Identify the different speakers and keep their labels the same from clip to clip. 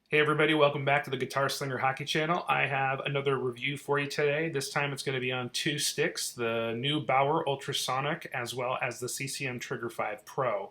Speaker 1: Hey everybody, welcome back to the Guitar Slinger Hockey Channel. I have another review for you today. This time it's going to be on two sticks, the new Bauer Ultrasonic as well as the CCM Trigger 5 Pro.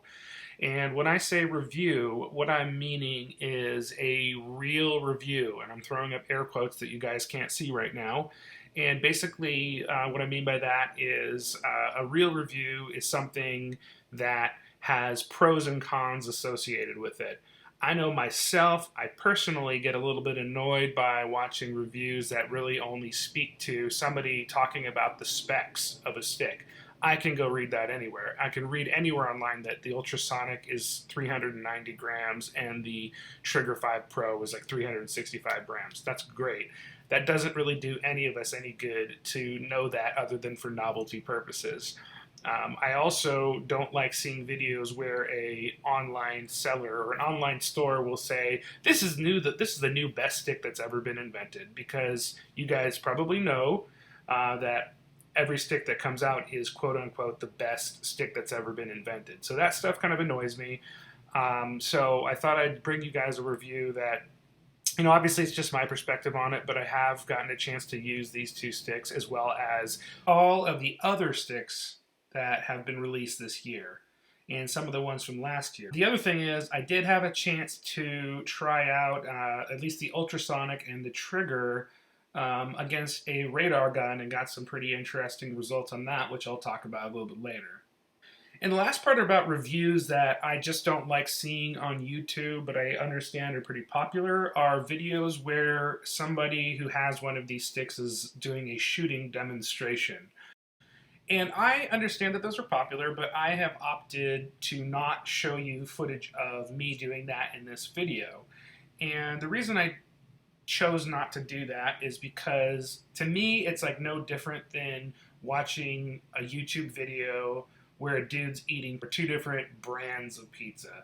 Speaker 1: And when I say review, what I'm meaning is a real review, and I'm throwing up air quotes that you guys can't see right now. And basically, what I mean by that is a real review is something that has pros and cons associated with it. I know myself, I personally get a little bit annoyed by watching reviews that really only speak to somebody talking about the specs of a stick. I can go read that anywhere. I can read anywhere online that the Ultrasonic is 390 grams and the Trigger 5 Pro is like 365 grams. That's great. That doesn't really do any of us any good to know that other than for novelty purposes. I also don't like seeing videos where a online seller or an online store will say this is new, that this is the new best stick that's ever been invented, because you guys probably know that every stick that comes out is quote unquote the best stick that's ever been invented. So that stuff kind of annoys me. So I thought I'd bring you guys a review that, obviously it's just my perspective on it, but I have gotten a chance to use these two sticks as well as all of the other sticks that have been released this year and some of the ones from last year. The other thing is I did have a chance to try out at least the Ultrasonic and the Trigger against a radar gun and got some pretty interesting results on that, which I'll talk about a little bit later. And the last part about reviews that I just don't like seeing on YouTube, but I understand are pretty popular, are videos where somebody who has one of these sticks is doing a shooting demonstration. And I understand that those are popular, but I have opted to not show you footage of me doing that in this video. And the reason I chose not to do that is because to me it's like no different than watching a YouTube video where a dude's eating for two different brands of pizza.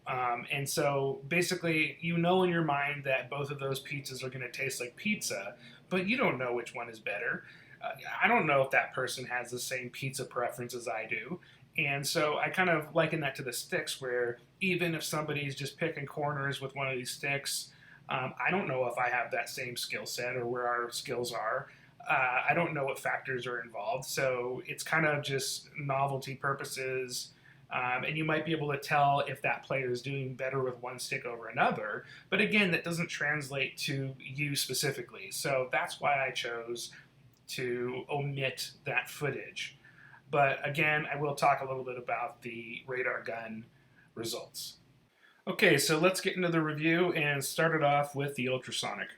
Speaker 1: And so basically, you know in your mind that both of those pizzas are going to taste like pizza, but you don't know which one is better. I don't know if that person has the same pizza preference as I do. And so I kind of liken that to the sticks, where even if somebody's just picking corners with one of these sticks, I don't know if I have that same skill set or where our skills are. I don't know what factors are involved. So it's kind of just novelty purposes. And you might be able to tell if that player is doing better with one stick over another. But again, that doesn't translate to you specifically. So that's why I chose to omit that footage. But again, I will talk a little bit about the radar gun results. Okay, so let's get into the review and start it off with the Ultrasonic.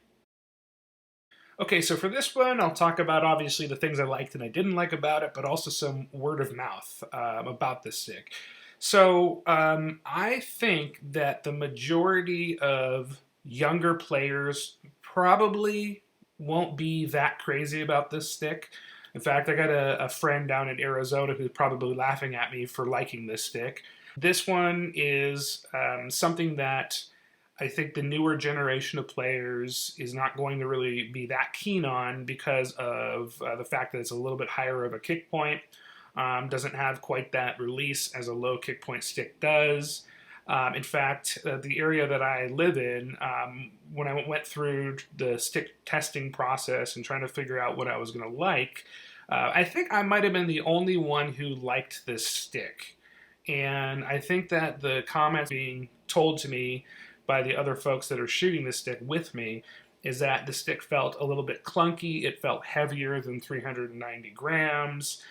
Speaker 1: Okay, so for this one, I'll talk about obviously the things I liked and I didn't like about it, but also some word of mouth about this stick. So I think that the majority of younger players probably won't be that crazy about this stick. In fact, I got a friend down in Arizona who's probably laughing at me for liking this stick. This one is something that I think the newer generation of players is not going to really be that keen on because of the fact that it's a little bit higher of a kick point. Doesn't have quite that release as a low kick point stick does. In fact, the area that I live in, when I went through the stick testing process and trying to figure out what I was going to like, I think I might have been the only one who liked this stick. And I think that the comments being told to me by the other folks that are shooting this stick with me is that the stick felt a little bit clunky. It felt heavier than 390 grams.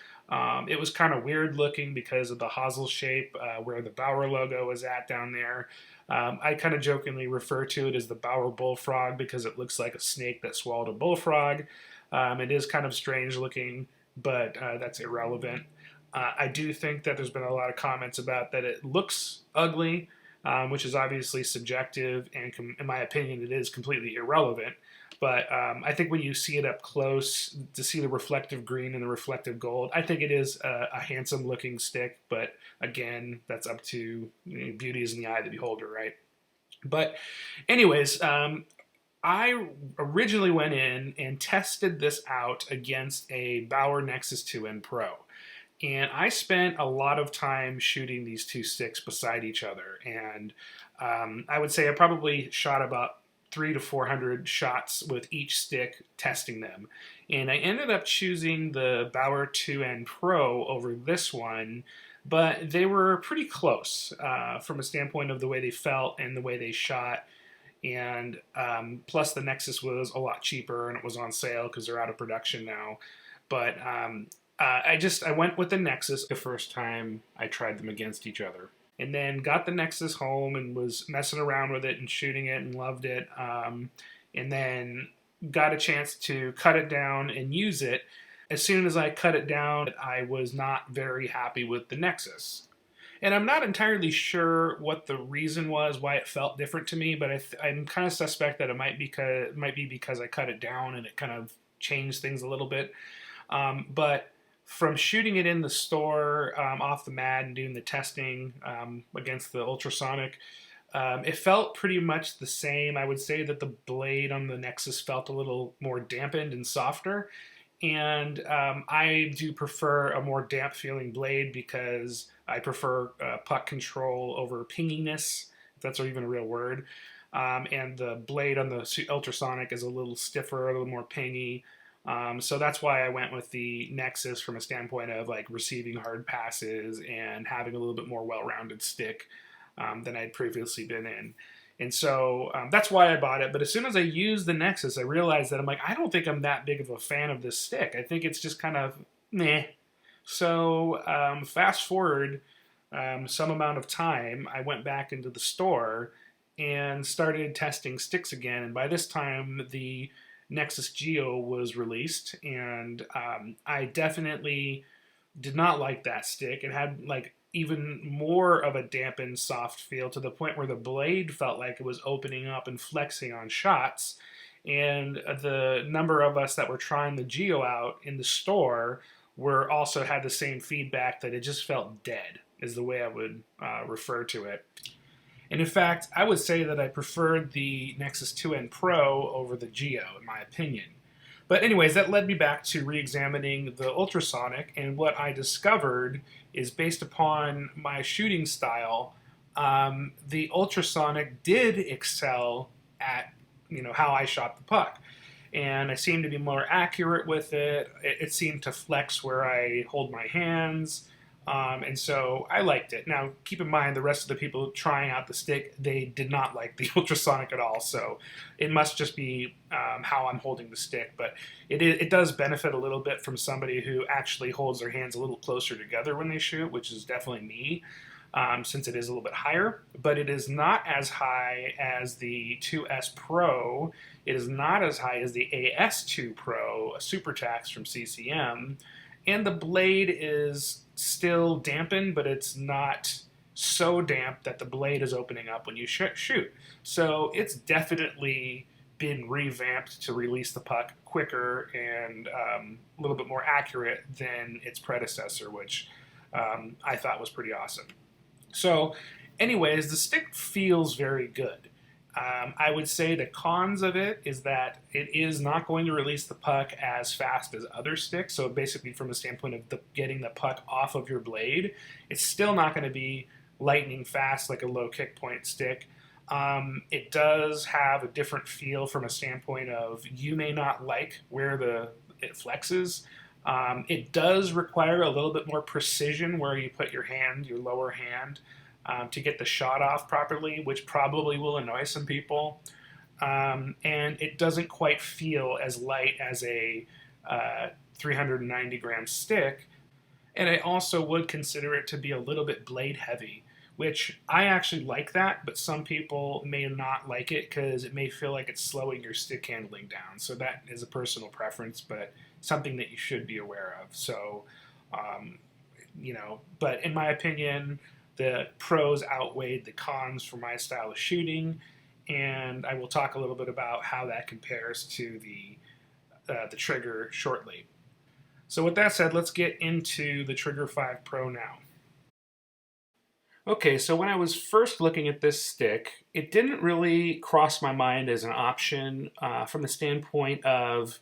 Speaker 1: It was kind of weird looking because of the hosel shape where the Bauer logo is at down there. I kind of jokingly refer to it as the Bauer bullfrog because it looks like a snake that swallowed a bullfrog. It is kind of strange looking, but that's irrelevant. I do think that there's been a lot of comments about that it looks ugly, which is obviously subjective, and in my opinion, it is completely irrelevant. But I think when you see it up close, to see the reflective green and the reflective gold, I think it is a handsome looking stick. But again, that's up to beauty is in the eye of the beholder, right? But anyways, I originally went in and tested this out against a Bauer Nexus 2N Pro. And I spent a lot of time shooting these two sticks beside each other. And I would say I probably shot about 300 to 400 shots with each stick, testing them. And I ended up choosing the Bauer 2N Pro over this one, but they were pretty close from a standpoint of the way they felt and the way they shot. And plus, the Nexus was a lot cheaper and it was on sale because they're out of production now. But I went with the Nexus the first time I tried them against each other, and then got the Nexus home and was messing around with it and shooting it and loved it. And then got a chance to cut it down and use it. As soon as I cut it down, I was not very happy with the Nexus. And I'm not entirely sure what the reason was why it felt different to me, but I'm kind of suspect that it might be because I cut it down and it kind of changed things a little bit. But from shooting it in the store off the mat and doing the testing against the Ultrasonic, it felt pretty much the same. I would say that the blade on the Nexus felt a little more dampened and softer. And I do prefer a more damp feeling blade because I prefer puck control over pinginess, if that's even a real word. And the blade on the Ultrasonic is a little stiffer, a little more pingy. So that's why I went with the Nexus from a standpoint of like receiving hard passes and having a little bit more well-rounded stick than I'd previously been in. And so that's why I bought it. But as soon as I used the Nexus, I realized that I'm like, I don't think I'm that big of a fan of this stick. I think it's just kind of meh. So fast forward some amount of time, I went back into the store and started testing sticks again. And by this time, the Nexus Geo was released, and I definitely did not like that stick. It had like even more of a dampened soft feel to the point where the blade felt like it was opening up and flexing on shots. And the number of us that were trying the Geo out in the store were also had the same feedback that it just felt dead, is the way I would refer to it. And in fact, I would say that I preferred the Nexus 2N Pro over the Geo, in my opinion. But anyways, that led me back to re-examining the Ultrasonic, and what I discovered is based upon my shooting style, the Ultrasonic did excel at how I shot the puck, and I seemed to be more accurate with it. It seemed to flex where I hold my hands. And so I liked it. Now, keep in mind, the rest of the people trying out the stick, they did not like the Ultrasonic at all. So it must just be how I'm holding the stick. But it does benefit a little bit from somebody who actually holds their hands a little closer together when they shoot, which is definitely me, since it is a little bit higher. But it is not as high as the 2S Pro. It is not as high as the AS2 Pro, a super tax from CCM. And the blade is still dampened, but it's not so damp that the blade is opening up when you shoot. So it's definitely been revamped to release the puck quicker and a little bit more accurate than its predecessor, which I thought was pretty awesome. So anyways, the stick feels very good. I would say the cons of it is that it is not going to release the puck as fast as other sticks. So basically, from the standpoint of getting the puck off of your blade, it's still not going to be lightning fast like a low kick point stick. It does have a different feel from a standpoint of you may not like where it flexes. It does require a little bit more precision where you put your lower hand, to get the shot off properly, which probably will annoy some people. And it doesn't quite feel as light as a 390 gram stick. And I also would consider it to be a little bit blade heavy, which I actually like that, but some people may not like it because it may feel like it's slowing your stick handling down. So that is a personal preference, but something that you should be aware of. So, but in my opinion, the pros outweighed the cons for my style of shooting, and I will talk a little bit about how that compares to the Trigger shortly. So with that said, let's get into the Trigger 5 Pro now. Okay, so when I was first looking at this stick, it didn't really cross my mind as an option from the standpoint of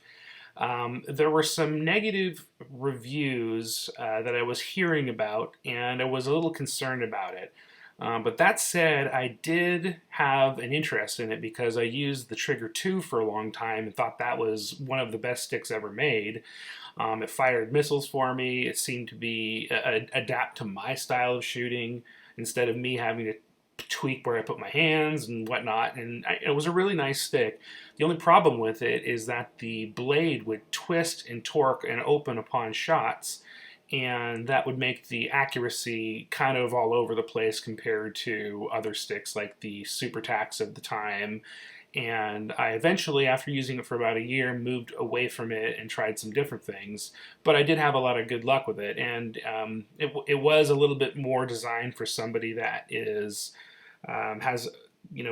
Speaker 1: there were some negative reviews that I was hearing about, and I was a little concerned about it. But that said, I did have an interest in it because I used the Trigger 2 for a long time and thought that was one of the best sticks ever made. It fired missiles for me. It seemed to be adapt to my style of shooting instead of me having to tweak where I put my hands and whatnot. And it was a really nice stick. The only problem with it is that the blade would twist and torque and open upon shots, and that would make the accuracy kind of all over the place compared to other sticks like the Super Tacs of the time. And I eventually, after using it for about a year, moved away from it and tried some different things. But I did have a lot of good luck with it, and it was a little bit more designed for somebody that is has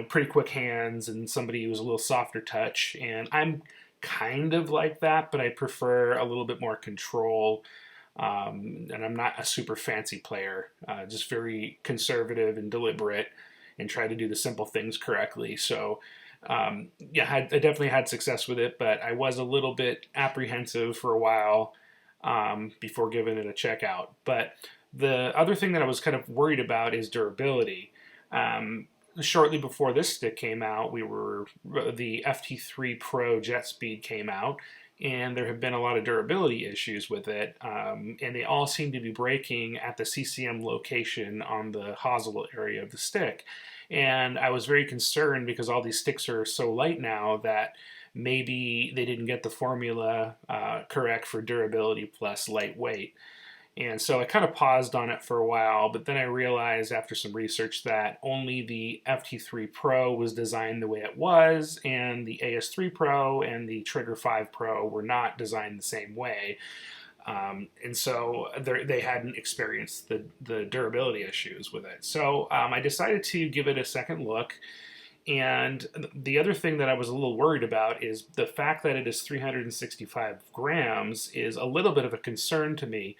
Speaker 1: pretty quick hands and somebody who's a little softer touch. And I'm kind of like that, but I prefer a little bit more control. And I'm not a super fancy player, just very conservative and deliberate, and try to do the simple things correctly. So, yeah, I definitely had success with it, but I was a little bit apprehensive for a while before giving it a check out. But the other thing that I was kind of worried about is durability. Shortly before this stick came out, the FT3 Pro Jet Speed came out, and there have been a lot of durability issues with it, and they all seem to be breaking at the CCM location on the hosel area of the stick. And I was very concerned because all these sticks are so light now that maybe they didn't get the formula correct for durability plus lightweight. And so I kind of paused on it for a while, but then I realized after some research that only the FT3 Pro was designed the way it was, and the AS3 Pro and the Trigger 5 Pro were not designed the same way. And so they hadn't experienced the durability issues with it. So I decided to give it a second look. And the other thing that I was a little worried about is the fact that it is 365 grams is a little bit of a concern to me.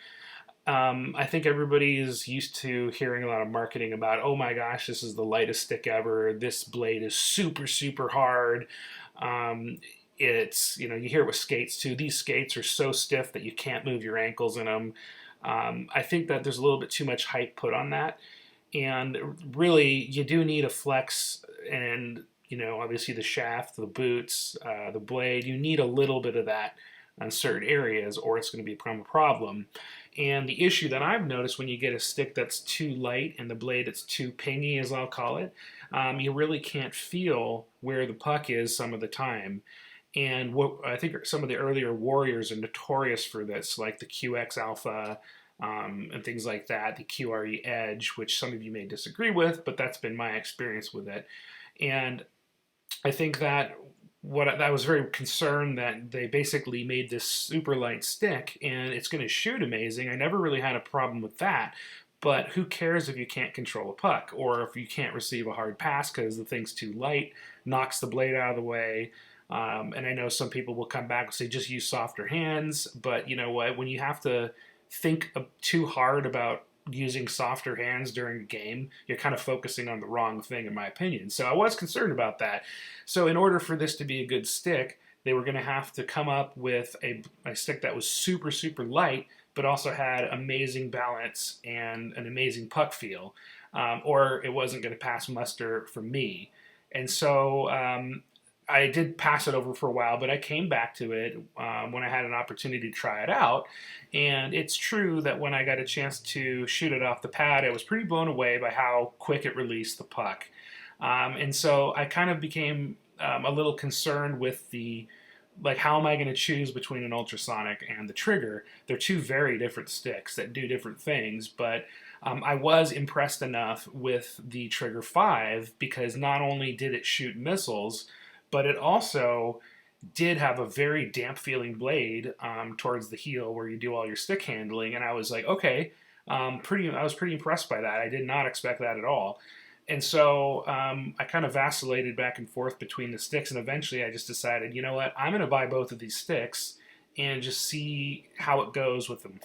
Speaker 1: I think everybody is used to hearing a lot of marketing about, oh my gosh, this is the lightest stick ever. This blade is super, super hard. You hear it with skates too. These skates are so stiff that you can't move your ankles in them. I think that there's a little bit too much hype put on that. And really, you do need a flex and, obviously the shaft, the boots, the blade. You need a little bit of that on certain areas, or it's going to become a problem. And the issue that I've noticed when you get a stick that's too light and the blade that's too pingy, as I'll call it, you really can't feel where the puck is some of the time. And what I think some of the earlier Warriors are notorious for this, like the QX Alpha and things like that, the QRE Edge, which some of you may disagree with, but that's been my experience with it. And I think that I was very concerned that they basically made this super light stick and it's going to shoot amazing. I never really had a problem with that. But who cares if you can't control a puck or if you can't receive a hard pass because the thing's too light, knocks the blade out of the way. And I know some people will come back and say just use softer hands. But you know what? When you have to think too hard about using softer hands during a game, you're kind of focusing on the wrong thing, in my opinion. So I was concerned about that. So in order for this to be a good stick, they were going to have to come up with a stick that was super, super light, but also had amazing balance and an amazing puck feel, or it wasn't going to pass muster for me. And so I did pass it over for a while, but I came back to it when I had an opportunity to try it out. And it's true that when I got a chance to shoot it off the pad, I was pretty blown away by how quick it released the puck. And so I kind of became a little concerned with how am I going to choose between an ultrasonic and the trigger? They're two very different sticks that do different things, but I was impressed enough with the Trigger 5 because not only did it shoot missiles, but it also did have a very damp feeling blade towards the heel where you do all your stick handling. And I was like, okay, I was pretty impressed by that. I did not expect that at all. And so I kind of vacillated back and forth between the sticks. And eventually I just decided, you know what, I'm going to buy both of these sticks and just see how it goes with them.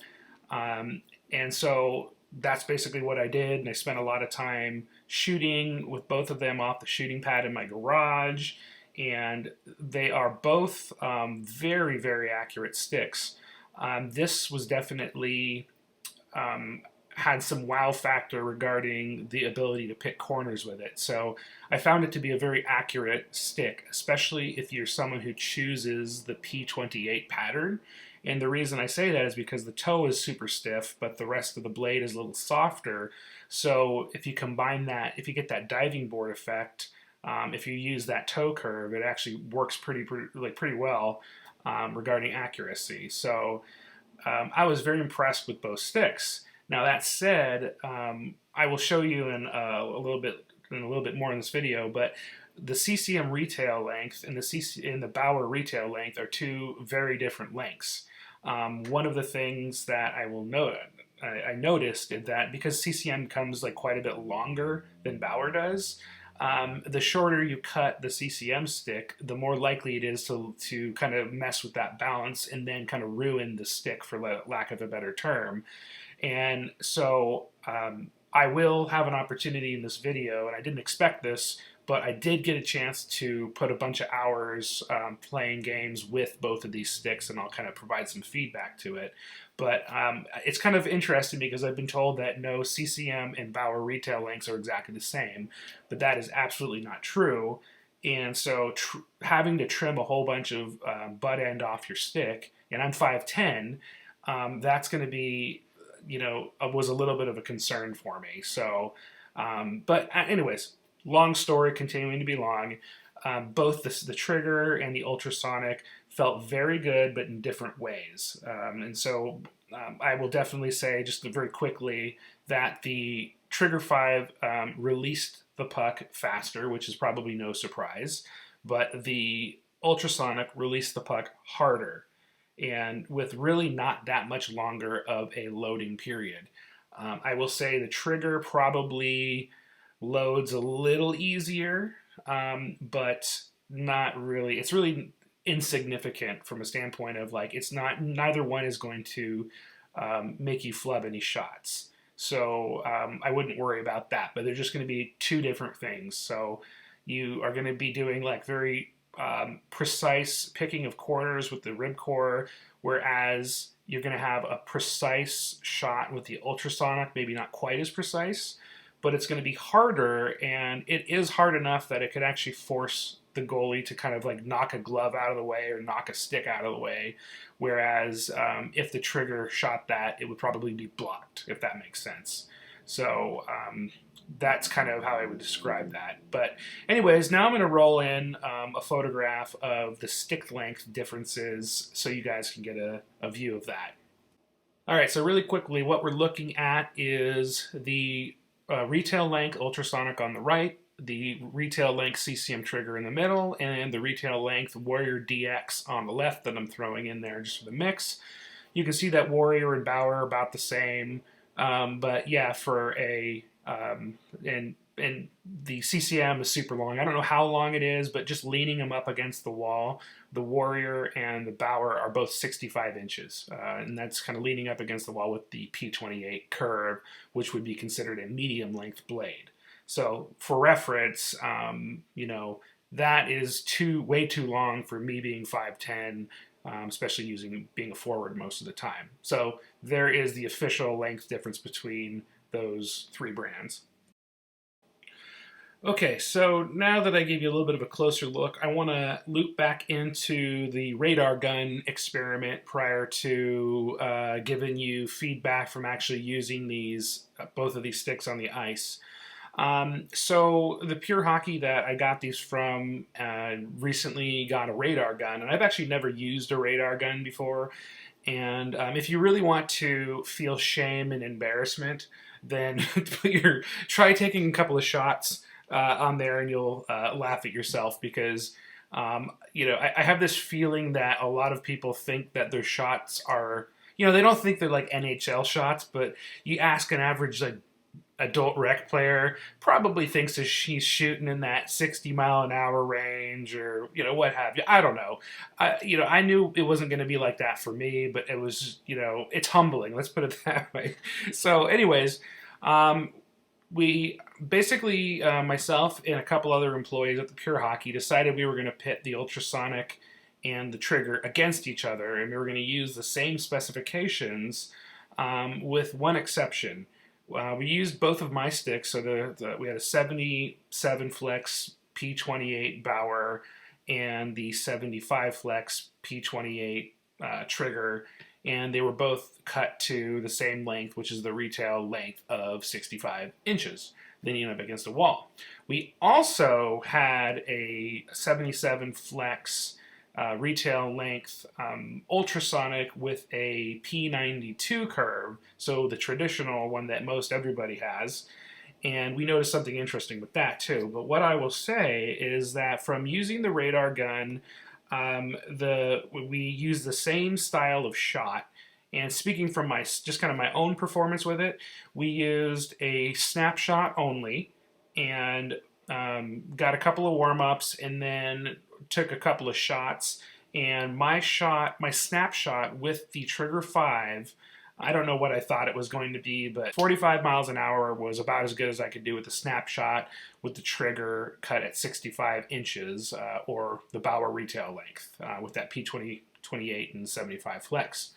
Speaker 1: And so that's basically what I did. And I spent a lot of time shooting with both of them off the shooting pad in my garage. And they are both very, very accurate sticks. This was definitely, had some wow factor regarding the ability to pick corners with it. So I found it to be a very accurate stick, especially if you're someone who chooses the P28 pattern. And the reason I say that is because the toe is super stiff, but the rest of the blade is a little softer. So if you combine that, if you get that diving board effect, if you use that toe curve, it actually works pretty well regarding accuracy. So I was very impressed with both sticks. Now that said, I will show you in a little bit more in this video, but the CCM retail length and the Bauer retail length are two very different lengths. One of the things that I noticed is that because CCM comes like quite a bit longer than Bauer does, the shorter you cut the CCM stick, the more likely it is to kind of mess with that balance and then kind of ruin the stick, for lack of a better term. And so I will have an opportunity in this video, and I didn't expect this, but I did get a chance to put a bunch of hours playing games with both of these sticks, and I'll kind of provide some feedback to it. But it's kind of interesting because I've been told that no, CCM and Bauer retail lengths are exactly the same, but that is absolutely not true. And so having to trim a whole bunch of butt end off your stick, and I'm 5'10", that's going to be, was a little bit of a concern for me. So, but anyways, long story continuing to be long. Both the trigger and the ultrasonic felt very good, but in different ways. And so I will definitely say, just very quickly, that the trigger 5 released the puck faster, which is probably no surprise, but the ultrasonic released the puck harder, and with really not that much longer of a loading period. I will say the trigger probably loads a little easier, but not really. It's really insignificant from a standpoint of like it's not. Neither one is going to make you flub any shots. So I wouldn't worry about that. But they're just going to be two different things. So you are going to be doing like very precise picking of corners with the ribcore, whereas you're going to have a precise shot with the ultrasonic, maybe not quite as precise, but it's going to be harder, and it is hard enough that it could actually force the goalie to kind of like knock a glove out of the way or knock a stick out of the way, whereas if the trigger shot that, it would probably be blocked, if that makes sense. So that's kind of how I would describe that. But anyways, now I'm going to roll in a photograph of the stick length differences so you guys can get a view of that. All right, so really quickly, what we're looking at is the retail length ultrasonic on the right, the retail length CCM trigger in the middle, and the retail length Warrior DX on the left that I'm throwing in there just for the mix. You can see that Warrior and Bauer are about the same, but yeah, for a and the CCM is super long. I don't know how long it is, but just leaning them up against the wall, the Warrior and the Bauer are both 65 inches, and that's kind of leaning up against the wall with the P28 curve, which would be considered a medium length blade. So for reference, that is way too long for me being 5'10", especially being a forward most of the time. So there is the official length difference between those three brands. Okay, so now that I gave you a little bit of a closer look, I want to loop back into the radar gun experiment prior to giving you feedback from actually using both of these sticks on the ice. So the Pure Hockey that I got these from recently got a radar gun, and I've actually never used a radar gun before. And if you really want to feel shame and embarrassment, then try taking a couple of shots on there, and you'll laugh at yourself because I have this feeling that a lot of people think that their shots are, they don't think they're like NHL shots, but you ask an average like adult rec player, probably thinks that she's shooting in that 60-mile-an-hour range, or what have you. I don't know. I knew it wasn't going to be like that for me, but it was, it's humbling. Let's put it that way. So, anyways, we basically, myself and a couple other employees at the Pure Hockey decided we were going to pit the ultrasonic and the trigger against each other, and we were going to use the same specifications with one exception. We used both of my sticks. So we had a 77 flex P28 Bauer and the 75 flex P28 trigger, and they were both cut to the same length, which is the retail length of 65 inches, leaning up against a wall. We also had a 77 flex retail length ultrasonic with a P92 curve, so the traditional one that most everybody has. And we noticed something interesting with that too. But what I will say is that from using the radar gun, we use the same style of shot. And speaking from my just kind of my own performance with it, we used a snapshot only, and got a couple of warm ups, and then took a couple of shots. And my snapshot with the Trigger 5, I don't know what I thought it was going to be, but 45 miles an hour was about as good as I could do with the snapshot with the trigger cut at 65 inches, or the Bauer retail length, with that P28 and 75 flex.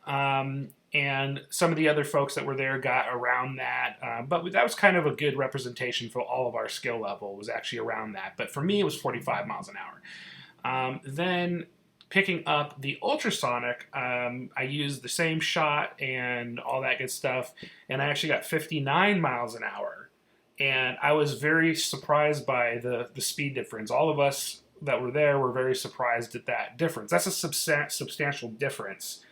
Speaker 1: And some of the other folks that were there got around that, but that was kind of a good representation for all of our skill level, was actually around that. But for me, it was 45 miles an hour. Then picking up the ultrasonic, I used the same shot and all that good stuff, and I actually got 59 miles an hour. And I was very surprised by the speed difference. All of us that were there were very surprised at that difference. That's a substantial difference,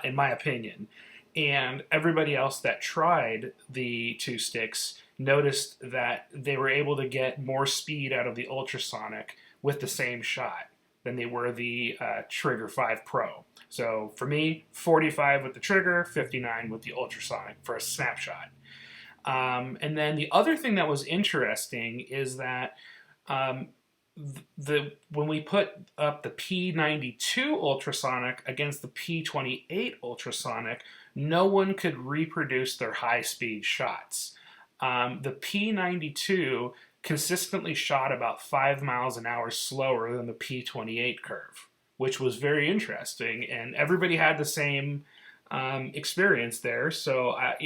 Speaker 1: in my opinion. And everybody else that tried the two sticks noticed that they were able to get more speed out of the ultrasonic with the same shot than they were the Trigger 5 Pro. So for me, 45 with the trigger, 59 with the ultrasonic for a snapshot. And then the other thing that was interesting is that when we put up the P92 ultrasonic against the P28 ultrasonic, no one could reproduce their high-speed shots. The P92 consistently shot about 5 miles an hour slower than the P28 curve, which was very interesting. And everybody had the same experience there. So, I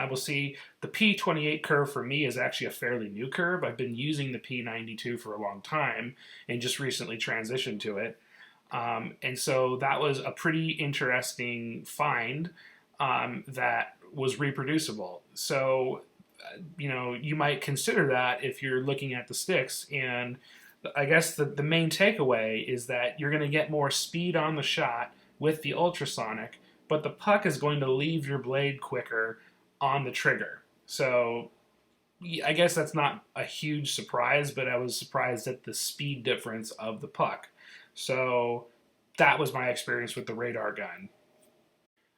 Speaker 1: will see the P28 curve for me is actually a fairly new curve. I've been using the P92 for a long time and just recently transitioned to it. And so that was a pretty interesting find, that was reproducible. So, you might consider that if you're looking at the sticks. And I guess the main takeaway is that you're going to get more speed on the shot with the ultrasonic, but the puck is going to leave your blade quicker on the trigger. So I guess that's not a huge surprise, but I was surprised at the speed difference of the puck. So that was my experience with the radar gun.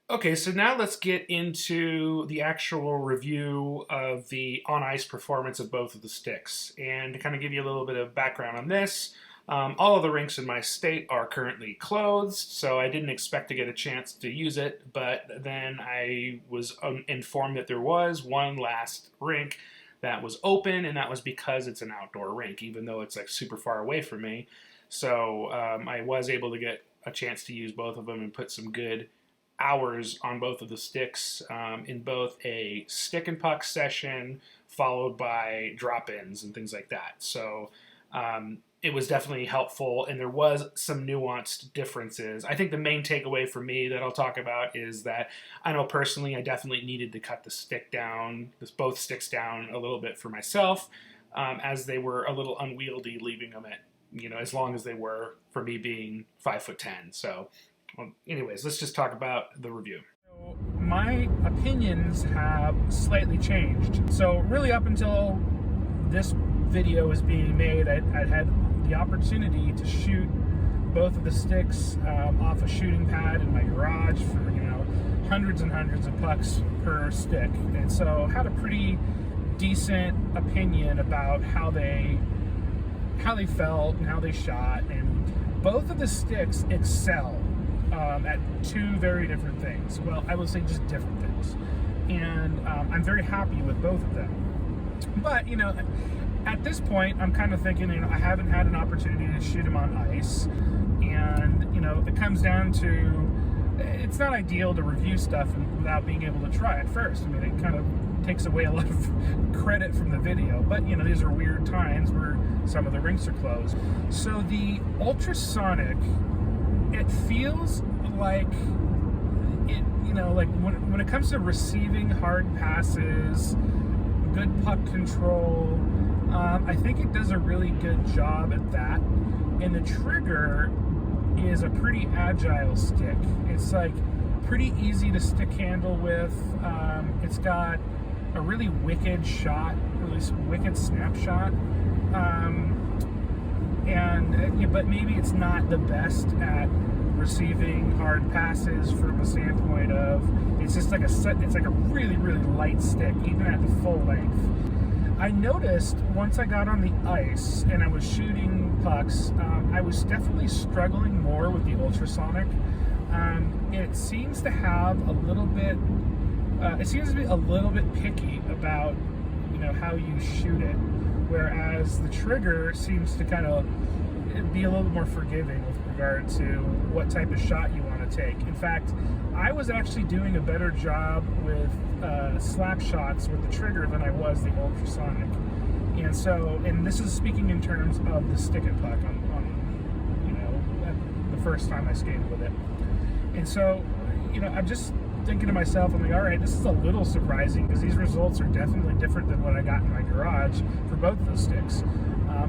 Speaker 1: Okay, so now let's get into the actual review of the on-ice performance of both of the sticks. And to kind of give you a little bit of background on this, all of the rinks in my state are currently closed, so I didn't expect to get a chance to use it, but then I was informed that there was one last rink that was open, and that was because it's an outdoor rink, even though it's like super far away from me. So I was able to get a chance to use both of them and put some good hours on both of the sticks, in both a stick and puck session followed by drop-ins and things like that. So it was definitely helpful, and there was some nuanced differences. I think the main takeaway for me that I'll talk about is that I know personally I definitely needed to cut both sticks down a little bit for myself, as they were a little unwieldy, leaving them at, as long as they were for me being 5'10". So well, anyways, let's just talk about the review. So my opinions have slightly changed. So really up until this video is being made, I had the opportunity to shoot both of the sticks off a shooting pad in my garage for hundreds and hundreds of pucks per stick, and so had a pretty decent opinion about how they felt and how they shot. And both of the sticks excel at two very different things. Well, I would say just different things, and I'm very happy with both of them. But at this point, I'm kind of thinking, I haven't had an opportunity to shoot them on ice, and it comes down to
Speaker 2: it's not ideal to review stuff without being able to try it first. I mean, it kind of takes away a lot of credit from the video, but these are weird times where some of the rinks are closed. So the Ultrasonic, it feels like it, like when it comes to receiving hard passes, good puck control, I think it does a really good job at that. And the trigger is a pretty agile stick. It's like pretty easy to stick handle with. It's got a really wicked shot, really wicked snapshot. But maybe it's not the best at receiving hard passes from a standpoint of it's just like it's like a really, really light stick, even at the full length. I noticed once I got on the ice and I was shooting pucks, I was definitely struggling more with the Ultrasonic. It seems to have a little bit, it seems to be a little bit picky about, how you shoot it, whereas the trigger seems to kind of be a little bit more forgiving with regard to what type of shot you want to take. In fact, I was actually doing a better job with slap shots with the trigger than I was the Ultrasonic. And this is speaking in terms of the stick and puck on the first time I skated with it. And so, I'm just thinking to myself, I'm like, all right, this is a little surprising because these results are definitely different than what I got in my garage for both of those sticks.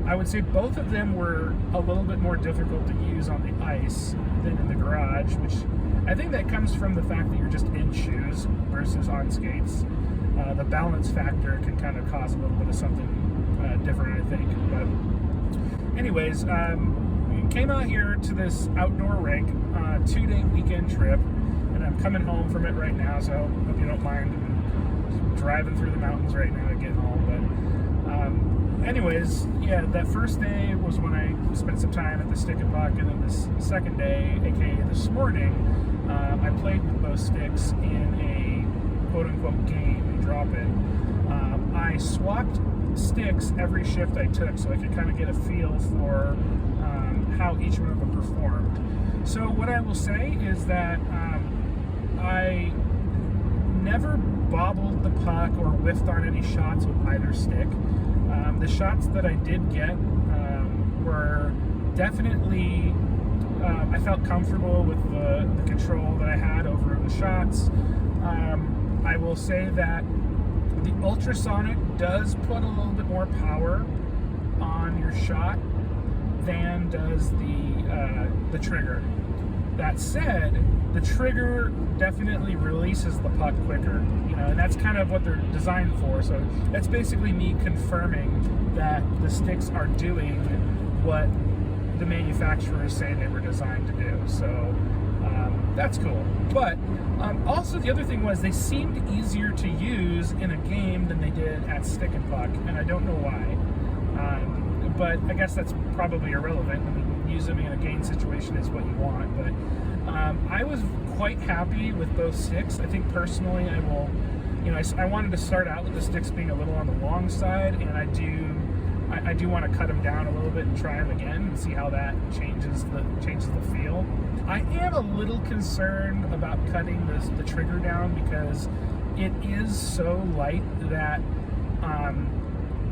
Speaker 2: I would say both of them were a little bit more difficult to use on the ice than in the garage, which I think that comes from the fact that you're just in shoes versus on skates. The balance factor can kind of cause a little bit of something different, I think. But anyways, we came out here to this outdoor rink, 2-day weekend trip, and I'm coming home from it right now, so hope you don't mind driving through the mountains right now to get home. But anyways, yeah, that first day was when I spent some time at the stick and puck, and then this second day, aka this morning, I played with both sticks in a quote-unquote game, a drop-in. I swapped sticks every shift I took so I could kind of get a feel for how each one of them performed. So what I will say is that I never bobbled the puck or whiffed on any shots with either stick. The shots that I did get were definitely, I felt comfortable with the control that I had over the shots. I will say that the Ultrasonic does put a little bit more power on your shot than does the trigger. That said, the trigger definitely releases the puck quicker, and that's kind of what they're designed for. So that's basically me confirming that the sticks are doing what the manufacturers say they were designed to do. So that's cool. But also the other thing was they seemed easier to use in a game than they did at stick and puck, and I don't know why. But I guess that's probably irrelevant. I mean, using them in a game situation is what you want. But I was quite happy with both sticks. I think personally I will, I wanted to start out with the sticks being a little on the long side, and I do want to cut them down a little bit and try them again and see how that changes the feel. I am a little concerned about cutting the trigger down because it is so light that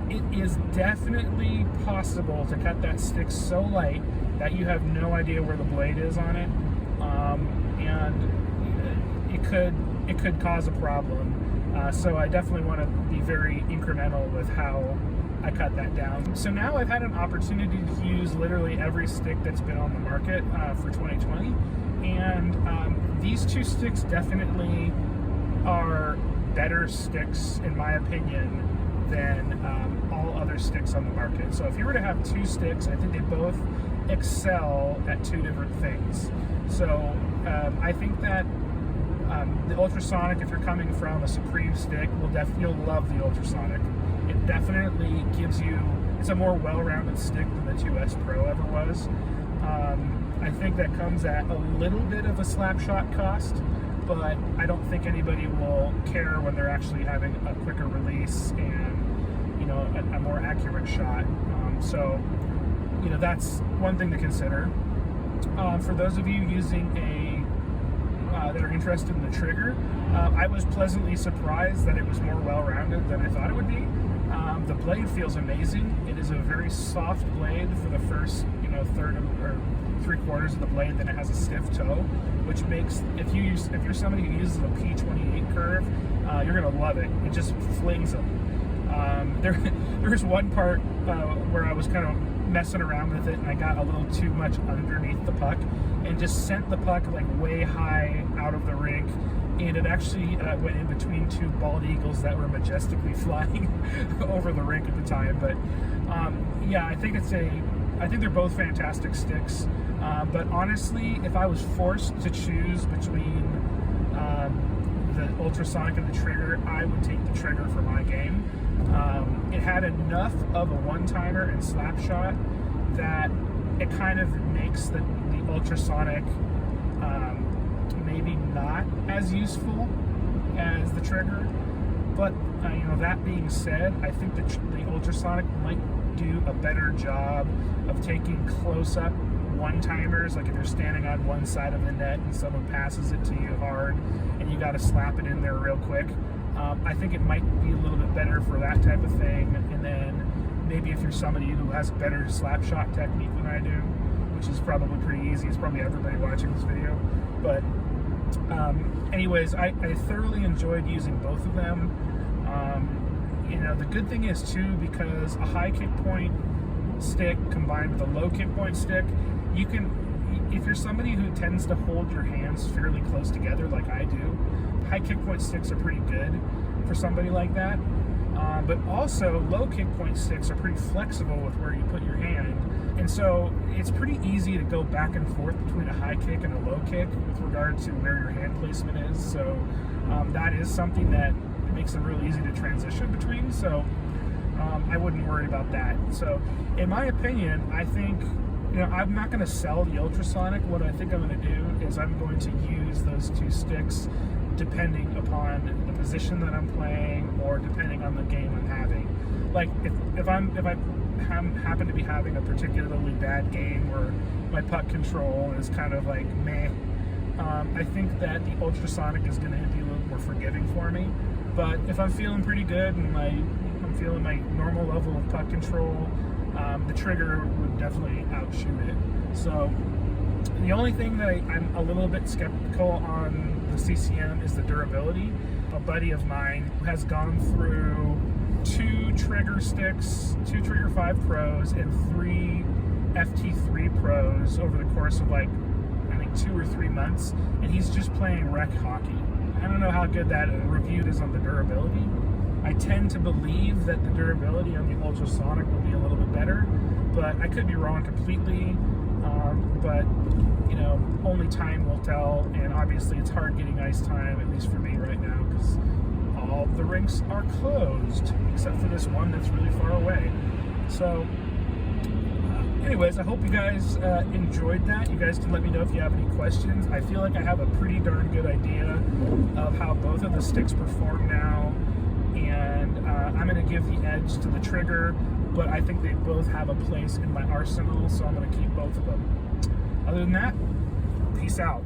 Speaker 2: it is definitely possible to cut that stick so light that you have no idea where the blade is on it, and it could cause a problem. So I definitely want to be very incremental with how I cut that down. So now I've had an opportunity to use literally every stick that's been on the market for 2020, and these two sticks definitely are better sticks in my opinion than all other sticks on the market. So if you were to have two sticks, I think they both excel at two different things. So I think that the Ultrasonic, if you're coming from a Supreme stick, you'll love the Ultrasonic. It definitely gives you, it's a more well-rounded stick than the 2S Pro ever was. I think that comes at a little bit of a slap shot cost, but I don't think anybody will care when they're actually having a quicker release and a more accurate shot. So that's one thing to consider. For those of you using a that are interested in the trigger. I was pleasantly surprised that it was more well-rounded than I thought it would be. The blade feels amazing. It is a very soft blade for the first, third or 3/4 of the blade. Then it has a stiff toe, which makes if you're somebody who uses a P28 curve, you're gonna love it. It just flings them. There's one part where I was kind of messing around with it, and I got a little too much underneath the puck, and just sent the puck like way high out of the rink. And it actually went in between two bald eagles that were majestically flying over the rink at the time. But yeah, I think they're both fantastic sticks. But honestly, if I was forced to choose between the Ultrasonic and the Trigger, I would take the Trigger for my game. It had enough of a one-timer and slap shot that it kind of makes the Ultrasonic maybe not as useful as the Trigger. But that being said, I think the Ultrasonic might do a better job of taking close-up one-timers. Like if you're standing on one side of the net and someone passes it to you hard and you got to slap it in there real quick, I think it might be a little bit better for that type of thing. And then maybe if you're somebody who has better slap shot technique than I do, which is probably pretty easy, it's probably everybody watching this video. But anyways, I thoroughly enjoyed using both of them. The good thing is too, because a high kick point stick combined with a low kick point stick, you can, if you're somebody who tends to hold your hands fairly close together like I do, high kick point sticks are pretty good for somebody like that. But also low kick point sticks are pretty flexible with where you put your hand, and so it's pretty easy to go back and forth between a high kick and a low kick with regard to where your hand placement is. So that is something that makes them really easy to transition between. So I wouldn't worry about that. So in my opinion, I think I'm not going to sell the Ultrasonic. What I think I'm going to do is I'm going to use those two sticks depending upon the position that I'm playing or depending on the game I'm having. Like if I happen to be having a particularly bad game where my puck control is kind of like meh, I think that the Ultrasonic is going to be a little more forgiving for me. But if I'm feeling pretty good and I'm feeling my normal level of puck control, the Trigger would definitely outshoot it. So the only thing that I'm a little bit skeptical on the CCM is the durability. A buddy of mine has gone through 2 Trigger sticks, 2 Trigger 5 Pros, and 3 FT3 Pros over the course of I think 2 or 3 months, and he's just playing rec hockey. I don't know how good that review is on the durability. I tend to believe that the durability on the Ultrasonic will be a little bit better, but I could be wrong completely. But only time will tell, and obviously it's hard getting ice time, at least for me right now, because all the rinks are closed except for this one that's really far away. So anyways, I hope you guys enjoyed that. You guys can let me know if you have any questions. I feel like I have a pretty darn good idea of how both of the sticks perform now, and I'm going to give the edge to the Trigger, but I think they both have a place in my arsenal, so I'm going to keep both of them. Other than that, peace out.